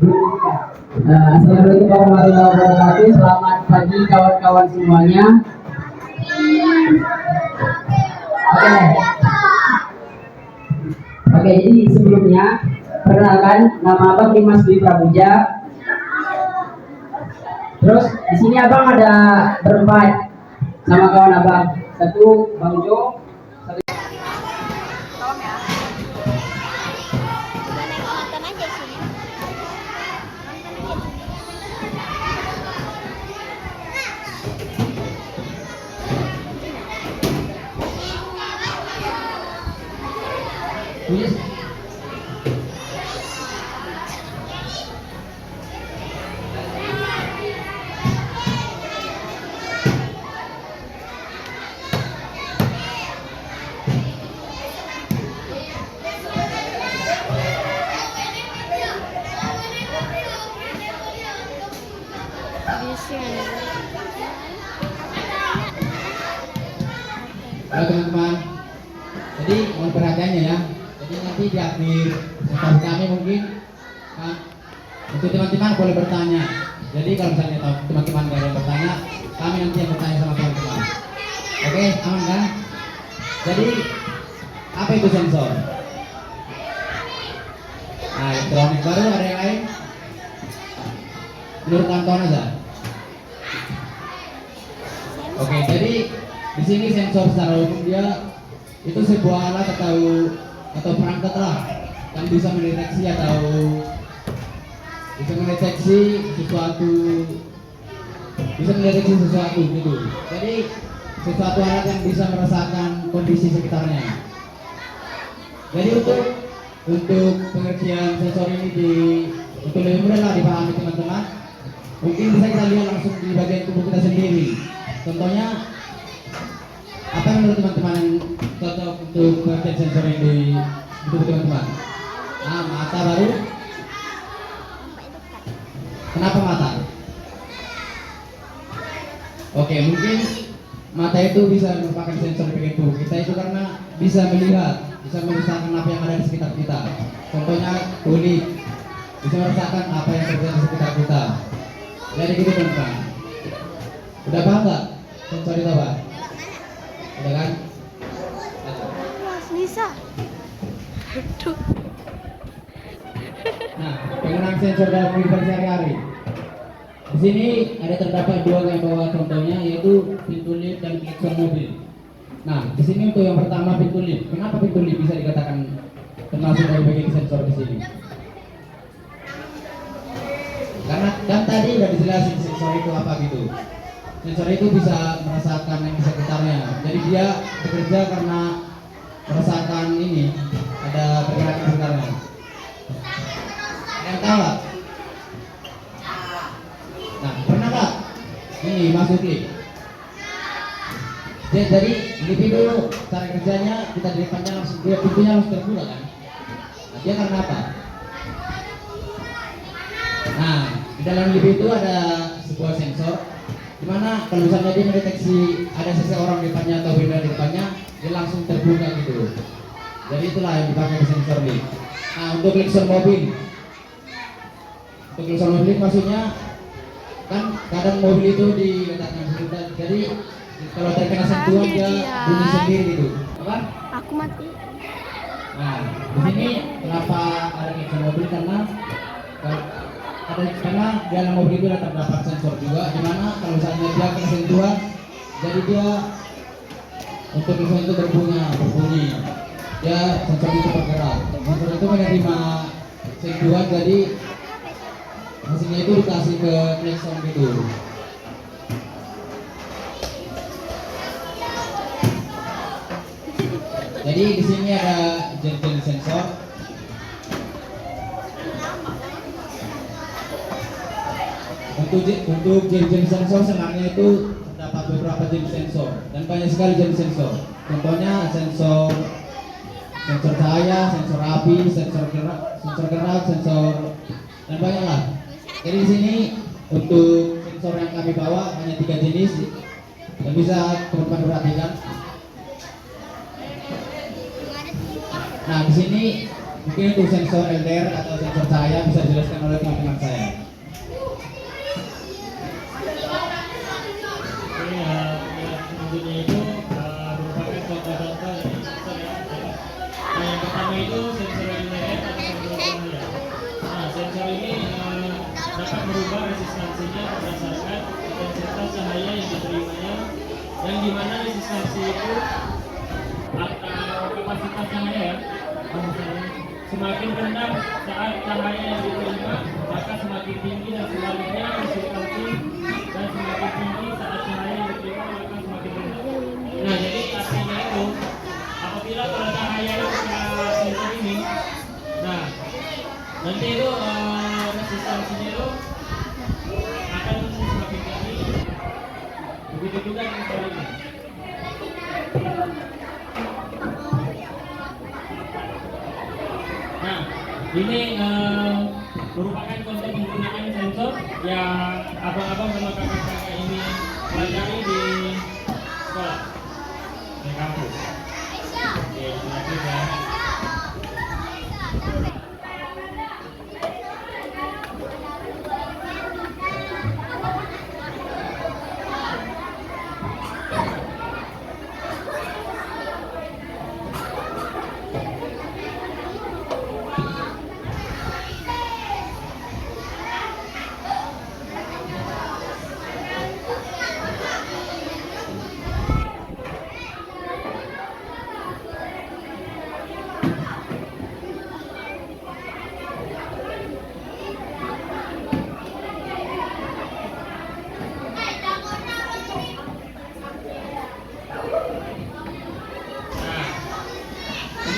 Assalamualaikum warahmatullahi wabarakatuh. Selamat pagi kawan-kawan semuanya. Oke. Oke, jadi sebelumnya perkenalkan, nama Abang Dimas Dwi Pramuja. Terus di sini Abang ada berempat sama kawan Abang. Satu Bang Jo, satu Yes. Halo teman-teman, jadi mohon perhatiannya ya. Jadi nanti di akhir sesi kami mungkin untuk teman-teman boleh bertanya. Jadi kalau misalnya teman-teman gak ada yang bertanya, kami nanti yang bertanya sama teman-teman. Oke, aman kan? Jadi apa itu sensor? Nah, elektronik baru ada yang lain? Menurut kawan-kawan aja. Oke, jadi di sini sensor secara umum dia itu sebuah alat atau perangkat lah yang bisa mendeteksi sesuatu gitu. Jadi sesuatu alat yang bisa merasakan kondisi sekitarnya. Jadi untuk pengertian sensor ini untuk lebih mudah lah dipahami teman-teman, mungkin bisa kita lihat langsung di bagian tubuh kita sendiri. Contohnya, apa yang menurut teman-teman yang cocok untuk pengertian sensor ini di tubuh teman-teman? Nah, mata baru. Kenapa mata? Oke, mungkin mata itu bisa merupakan sensor di bagian tubuh kita itu karena bisa melihat, bisa merasakan apa yang ada di sekitar kita. Contohnya kulit, bisa merasakan apa yang terjadi di sekitar kita. Jadi gitu teman-teman. Udah paham nggak sensor itu apa? Udah kan? Bisa. Nah, penggunaan sensor dalam kehidupan sehari-hari. Di sini ada terdapat dua yang bawah contohnya, yaitu pintu lift dan klakson mobil. Nah, di sini untuk yang pertama pintu lift. Kenapa pintu lift bisa dikatakan termasuk dari bagian sensor di sini? Karena kan tadi udah dijelasin sensor itu apa gitu. Sensor itu bisa merasakan yang di sekitarnya. Jadi dia bekerja karena merasakan ini ada pergerakan sekitarnya. Ada yang tahu nggak? Nah, pernah nggak ini masuk lift? Jadi lift itu cara kerjanya kita di depannya langsung pintunya langsung terbuka kan? Nah, dia karena apa? Nah, di dalam lift itu ada sebuah sensor di mana kalau misalnya dia mendeteksi ada seseorang di depannya atau benda di depannya, dia langsung terbuka gitu. Jadi itulah yang dipakai di sensor lift. Nah, untuk klakson mobil, maksudnya kan kadang mobil itu diletakkan situ, jadi kalau terkena sentuhan dia bunyi sendiri gitu, apa? Aku mati. Nah, di sini kenapa ada klakson mobil karena di dalam mobil itu terdapat sensor juga, dimana kalau misalnya dia kena sentuhan, jadi dia untuk klakson itu berbunyi, dia sensor itu bergerak. Sensor itu menerima sentuhan, jadi mesinnya itu dikasih ke klakson gitu. Jadi di sini ada jenis sensor. Untuk jenis sensor sebenarnya itu terdapat beberapa jenis sensor dan banyak sekali jenis sensor. Contohnya sensor cahaya, sensor api, sensor gerak, sensor dan banyak lah. Jadi di sini untuk sensor yang kami bawa hanya 3 jenis yang bisa teman-teman perhatikan. Nah, di sini Mungkin untuk sensor LDR atau sensor cahaya bisa dijelaskan oleh teman-teman saya. Ini selanjutnya itu merupakan contoh-contoh dari sensor ya. Nah, yang pertama itu sensor LDR atau sensor cahaya. Nah, sensor ini dapat merubah resistansinya berdasarkan intensitas cahaya yang diterimanya, yang dimana resistansi itu atau kapasitas cahaya ya. Semakin rendah saat cahaya yang diterima, maka semakin tinggi, dan sebaliknya resistansi, dan semakin tinggi saat cahaya yang diterima maka semakin rendah. Nah, jadi artinya itu apabila pada cahaya itu kita sensor ini, nah nanti itu resistansinya itu akan semakin tinggi. Begitu juga dengan sebaliknya. Nah, ini merupakan contoh penggunaan sensor yang abang-abang sama kakak-kakak ini pelajari di sekolah, di kampus. Oke, lanjut ya.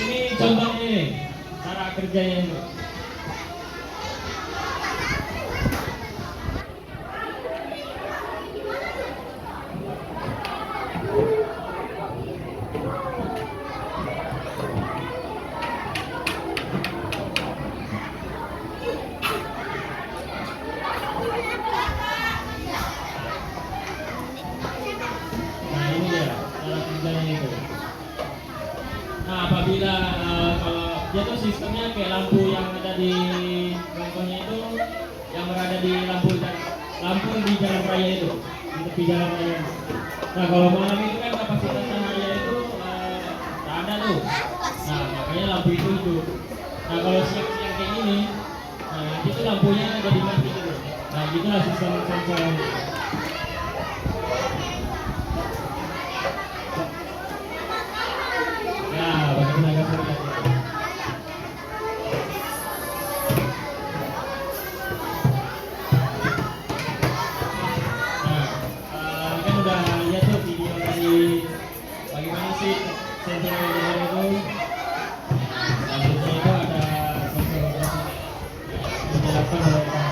Ini contohnya nih, cara kerjanya itu. Nah, ini dia cara kerjanya itu. Nah, apabila kalau dia tuh sistemnya kayak lampu yang ada di contohnya itu, yang berada di lampu di jalan raya itu, di tepi jalan raya. Nah, kalau malam itu kan kapasitas cahaya itu tak ada tuh. Nah, makanya lampu itu hidup. Nah, kalau siang-siang kayak gini, nah nanti tuh lampunya jadi mati gitu. Nah, gitulah sistem sensor. Ya, bagaimana agak terlihat ya. Nah, kan udah lihat tuh video dari bagaimana sih sensor LDR itu. Selanjutnya itu ada sensor dijelaskan oleh Pak.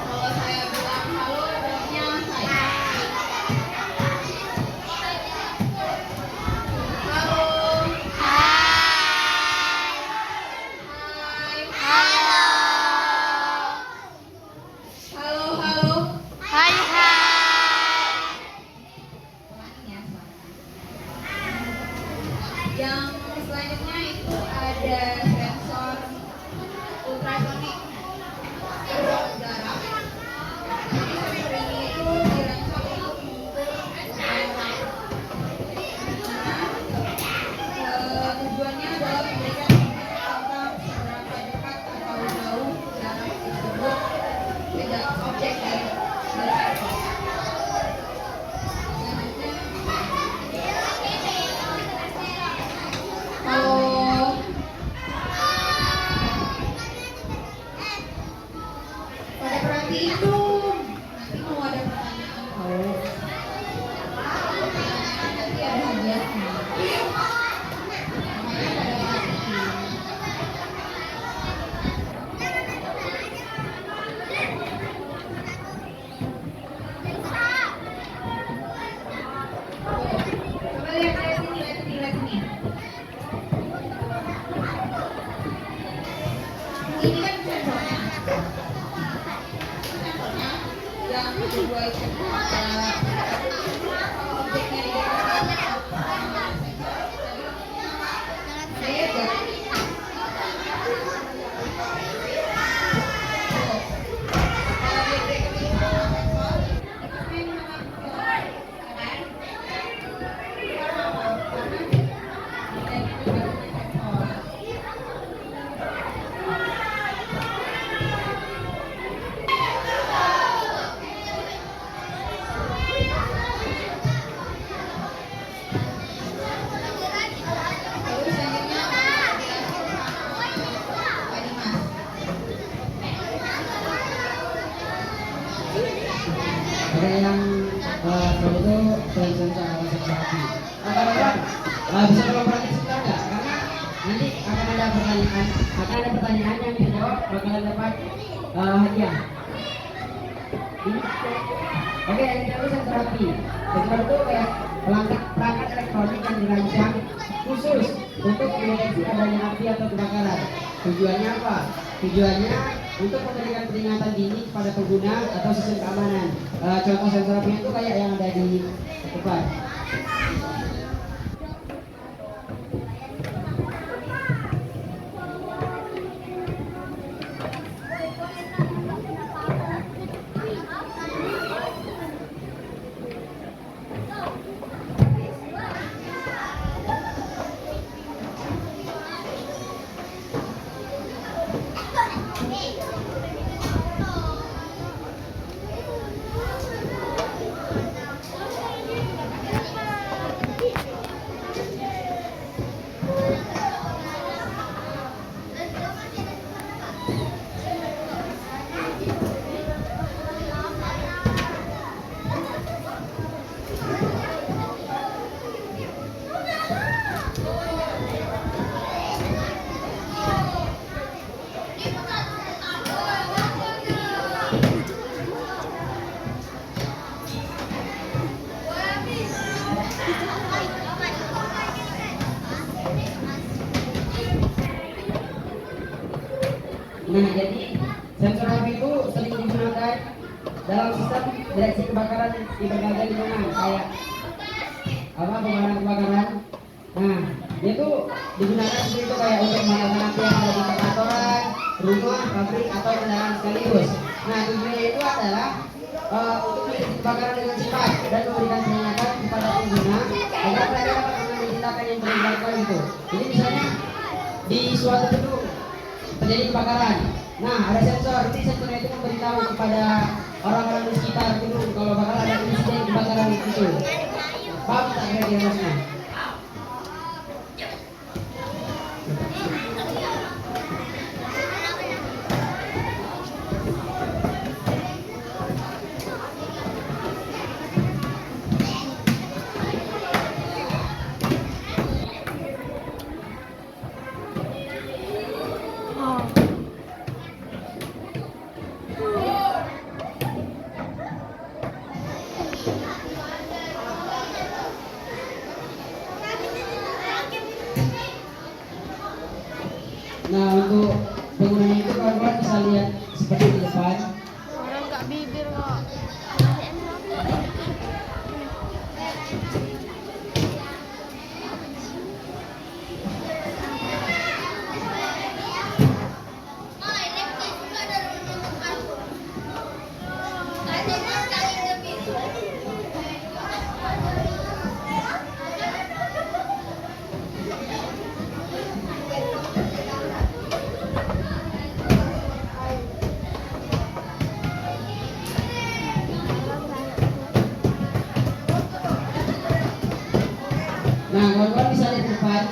Kalau saya bilang halo, jawabnya saya. Halo. Hai. Halo. Halo, halo. Hai, hai. Ulangin ya, semuanya. Yang selanjutnya itu ada sensor ultrasonik udara. Jadi sensor ini itu dirancang untuk mengukur suara. Tujuannya adalah memberikan informasi tentang seberapa dekat atau jauh jarak tersebut beda objek dari sensor. Selanjutnya, kalau pada perhatiin tuh, nanti mau ada pertanyaan tahu. Pertanyaan nanti ada hadiahnya. Makanya pada perhatiin. Coba lihat sini, lihat sini, lihat sini. yang kedua itu adalah objeknya di depan. Saya gak terus selanjutnya Pak Dimas. Ada yang kalau itu sensor sensor api. Kawan-kawan, bisa tolong perhatikan sebentar nggak? Karena nanti akan ada pertanyaan yang dijawab bakalan dapat hadiah. Oke, yang kedua sensor api. Sensor itu kayak perangkat elektronik yang dirancang khusus untuk mendeteksi adanya api atau kebakaran. Tujuannya apa? Tujuannya untuk memberikan peringatan dini kepada pengguna atau sistem keamanan. Contoh sensor api itu kayak yang ada di depan. Nah, jadi sensor api itu sering digunakan dalam sistem deteksi kebakaran di berbagai lingkungan kayak kebakaran. Nah, dia tuh digunakan seperti itu kayak untuk memadamkan api yang ada di perkantoran, rumah, pabrik atau kendaraan sekaligus. Nah, tujuannya itu adalah untuk mendeteksi kebakaran dengan cepat dan memberikan peringatan kepada pengguna agar mereka dapat mengambil tindakan yang perlu dilakukan gitu. Jadi misalnya di suatu gedung terjadi kebakaran. Nah, ada sensor. Jadi sensornya itu memberitahu kepada orang-orang di sekitar gedung kalau bakal ada insiden kebakaran itu. Paham tak kira-kira maksudnya? Nah, untuk bangunan itu kawan-kawan bisa lihat seperti di depan. Orang nggak bibir kok. Nah, kawan-kawan bisa lihat di depan.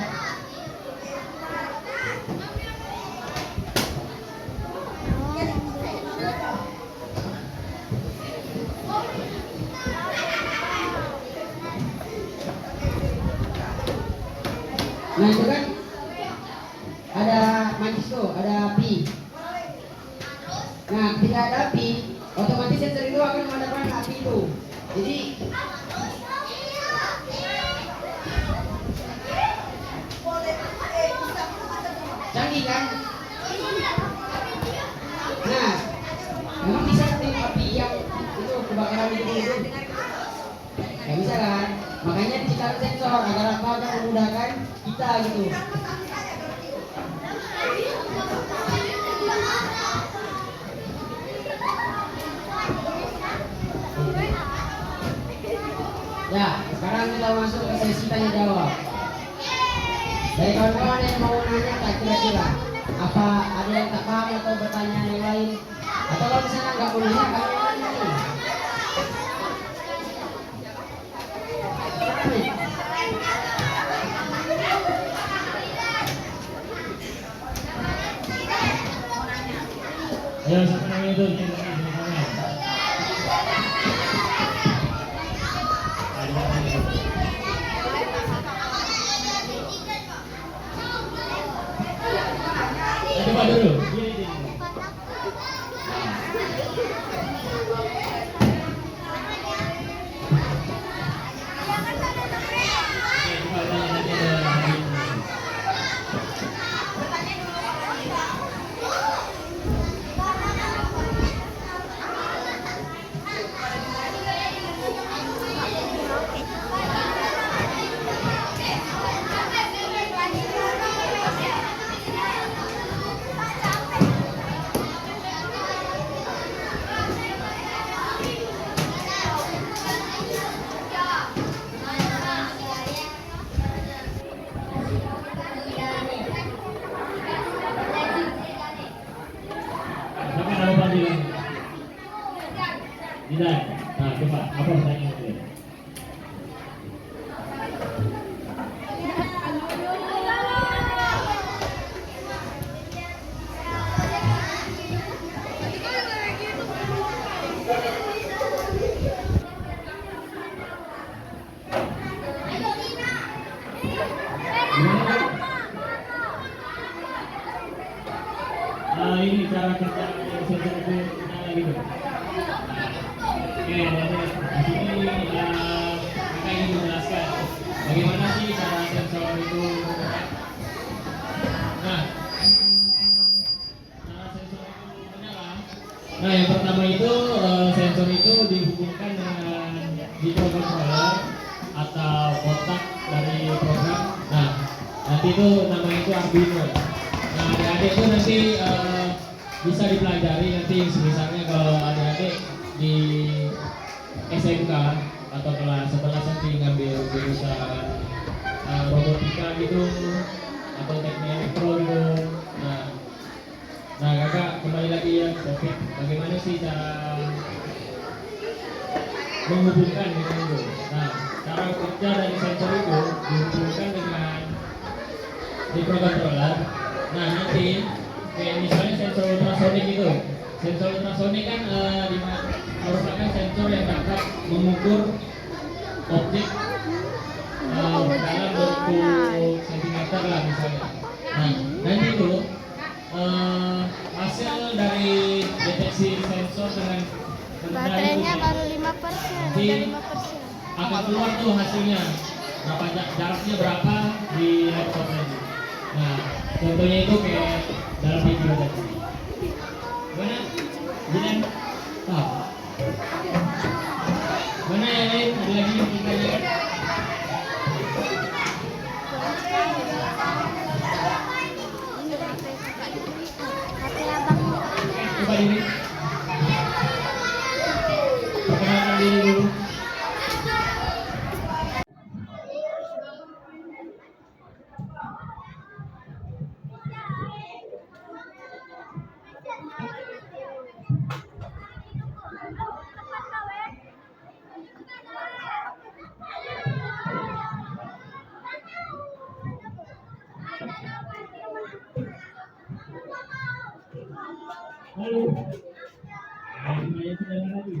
Nah, itu kan ada mancis tuh, ada api. Nah, ketika ada api, otomatis sensor itu akan memadamkan api itu. Jadi canggih kan? Nah, memang bisa tembak api yang itu orang gede itu nggak bisa kan, makanya diciptakan sensor agar apa, agar memudahkan kita gitu. Ya, sekarang kita masuk ke sesi tanya jawab. Dari kawan-kawan yang mau nanya tak kira-kira apa ada yang tak paham atau bertanya yang lain, atau kalau misalnya nggak mau nanya kalian nanya nih. Ayo siapa namanya itu? Kita komen. Coba dulu. Gini. Coba tanya nanti ke Nabi. Siapa nama panggilan? Tidak. Nah, coba apa pertanyaan itu? Gimana? Ini cara kerja yang sensor itu gimana gitu? Oke, di sini kakak ingin menjelaskan bagaimana sih cara sensor itu bergerak. Nah, cara sensor itu menyala. Nah, yang pertama itu sensor itu dihubungkan dengan microcontroller atau kotak dari program. Nah, nanti itu namanya itu Arduino. Nah, adik-adik itu nanti bisa dipelajari nanti misalnya kalau adik-adik di SMK atau kelas 11 nanti ngambil jurusan robotika gitu atau teknik elektro gitu. Nah kakak kembali lagi ya topik bagaimana sih cara menghubungkan dengan itu. Nah, cara kerja dari sensor itu dihubungkan dengan microcontroller. Nah nanti kayak misalnya sensor ultrasonik itu, sensor ultrasonik kan merupakan sensor yang dapat mengukur objek dalam bentuk sentimeter lah misalnya. Nah nanti itu hasil dari deteksi sensor dengan benda Baterainya itu baru 5%, nanti ada 5%. akan keluar tuh hasilnya berapa jaraknya berapa di laptopnya itu. Nah contohnya itu kayak dalam video tadi. Mana? Jinan? Tahu? Mana yang lain? Ada lagi yang ditanyakan? Hati abang. Coba diri. Perkenalkan diri dulu. Halo. Saya sudah lagi.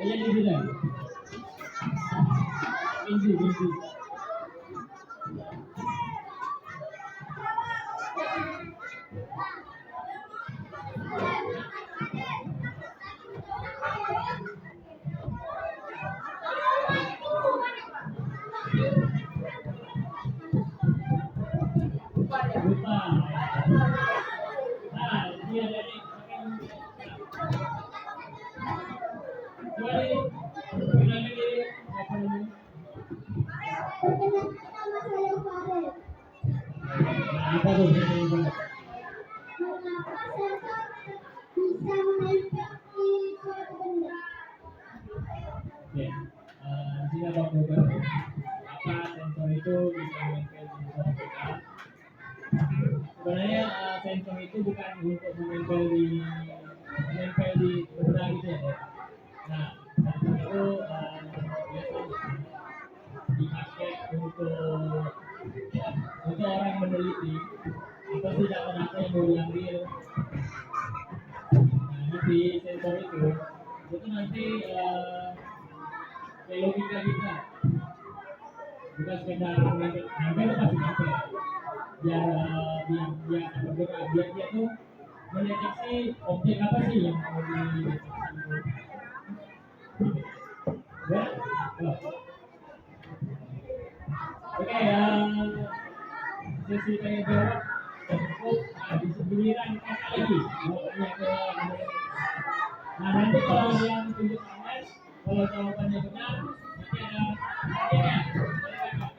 Kayaknya di sini. Binti. Lupa. Nah, dia dari Coba kenalin diri. Siapa namanya? Perkenalkan nama saya Farid. Nah, apa tuh? Mengapa sensor bisa menempel di suatu benda? Oke, di sini abang mau bantu. Apa sensor itu bisa menempel di suatu benda? Sebenarnya sensor itu bukan untuk menempel di benda gitu ya. Nah, sensor itu biasanya dipakai untuk orang meneliti apa sih data-data yang mau diambil. Nah, nanti sensor itu nanti kayak logika kita bukan sekedar nempel pasti nempel biar bergerak biar dia tuh mendeteksi objek apa sih yang mau dideteksi. Ya, oh. Oke, sesi tanya jawab cukup di giliran kakak lagi mau tanya ke nah nanti kalau yang tunjuk tangan kalau jawabannya benar nanti ada hadiahnya dari kakak.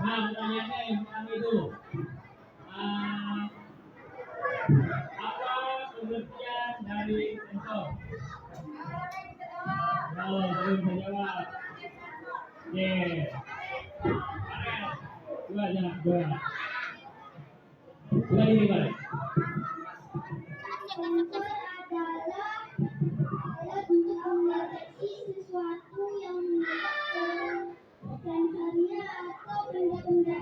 Nah pertanyaannya yang pertama itu apa pengertian dari sensor? Oh, belum menjawab. Oke. Dua jangan dua. Dua ini balik. Sensor adalah alat untuk mendeteksi sesuatu yang melibatkan sensoria atau benda-benda.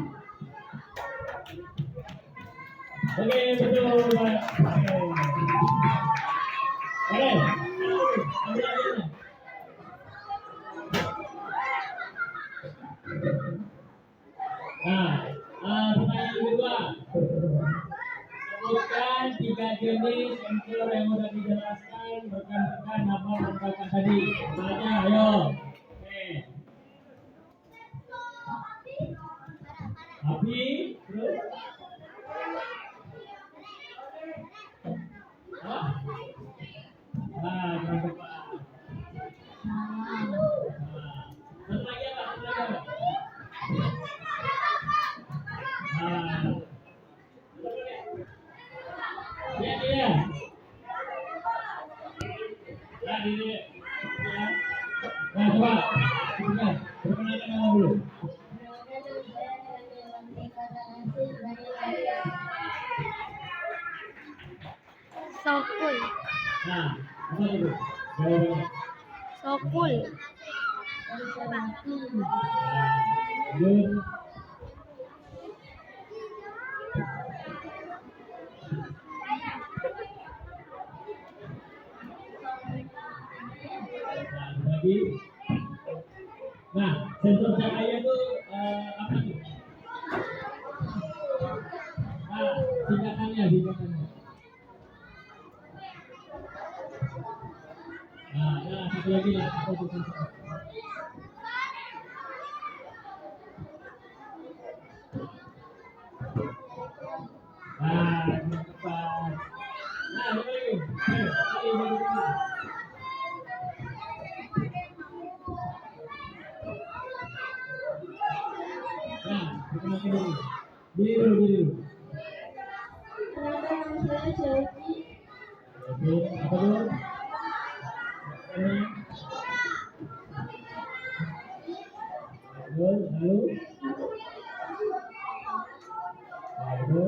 Oke, betul, Pak. Oke. Ambil aja. Nah, pertanyaan kedua. Sebutkan 3 jenis sensor yang sudah dijelaskan rekan-rekan apa rekan tadi. Tanya, ayo. Oke. Api, terus? Hah? Nah, jangan lupa. Satu lagi apa? Nah, dia. Nah, dia. Nah, coba. Perkenalkan nama dulu. Sokul. Nah, apa itu? Jawabannya. Sokul. Good. Lagi. Nah, sensor cahaya itu apa tuh? Nah, singkatannya. Nah, satu lagi lah. Apa tuh sensor? Nah, tepat. Nah, apa lagi? Nah, perkenalkan dulu. Diri dulu. Nama saya Selvi. Oke, apa tuh? Halo. Halo.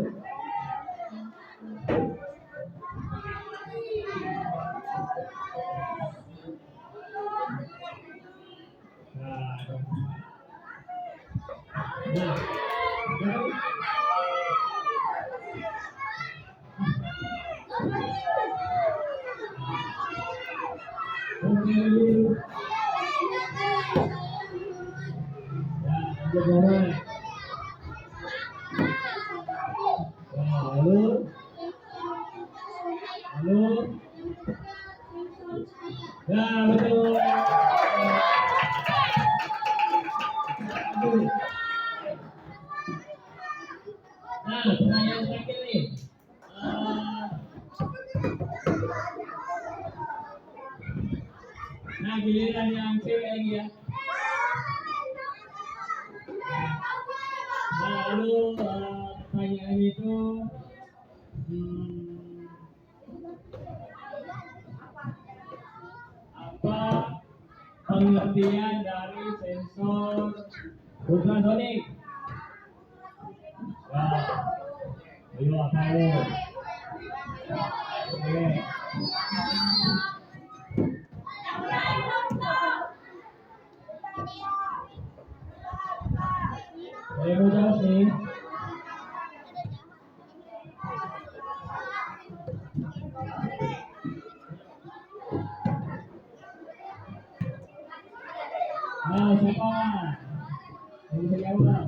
Nah, jajaran. Nah, lalu nah betul. Nah, pertanyaan terakhir nih. Eh, nah, giliran yang cewek lagi ya. Nah, lalu pertanyaan itu hmm, apa pengertian dari sensor ultrasonik? Wah, ayo apa lo? Oke. Saya mau jawab nih. Nah, siapa? Yang bisa jawab?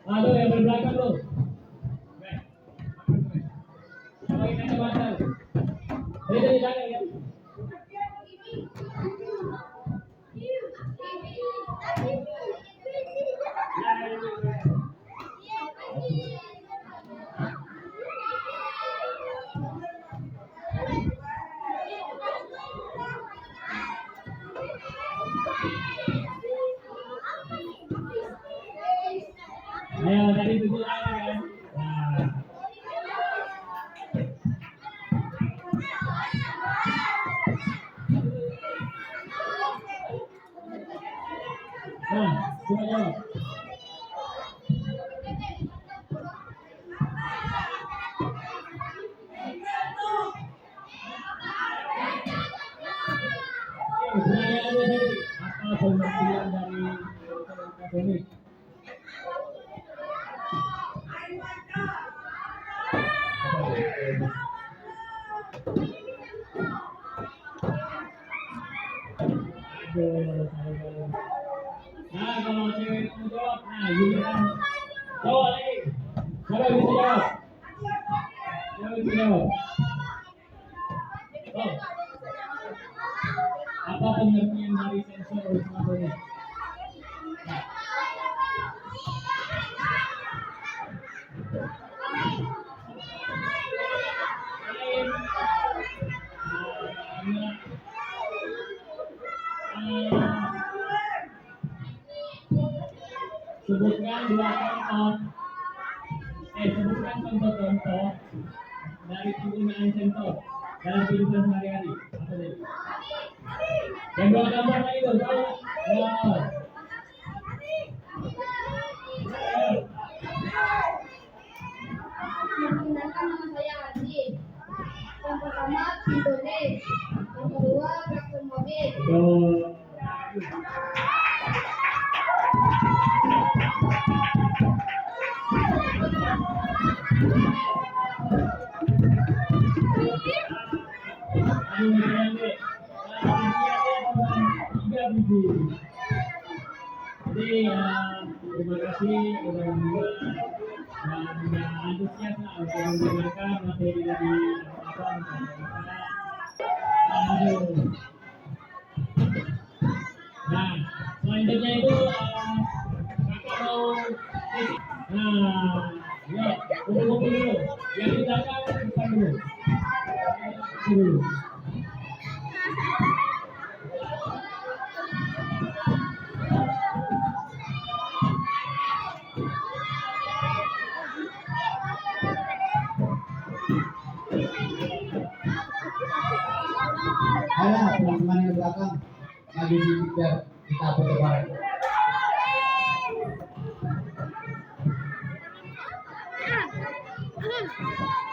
Aduh, yang berbelakang lo. Oke. Coba kita coba. Jadi jangan ya. Ayo tadi tujuh lagi kan. Nah. Nah, coba jawab. Pertanyaannya tadi, apa pengertian dari ultrasonik? Nah, kalau cewek mau jawab, nah giliran cowok lagi. Siapa yang bisa jawab? Siapa yang bisa jawab? Oh. Apa pengertian dari sensor ultrasonik? Sebutkan dua contoh. Sebutkan contoh-contoh dari penggunaan sensor dalam kehidupan sehari-hari. Apa tadi? Yang dua gambar tadi tuh, tahu? Ya. Perkenalkan, nama saya Adi. Yang pertama pintu lift, yang kedua klakson mobil. Tuh. Aduh, sayang deh. Tiga biji. Jadi terima kasih udah membuat dan antusias untuk mendengarkan materi dari apa Aduh. Nah, selanjutnya itu kakak mau nah, ya, kumpul dulu. Yang di belakang bukan dulu. Dulu. Ayo teman-teman yang di belakang lagi sibuk biar kita foto bareng. Ah.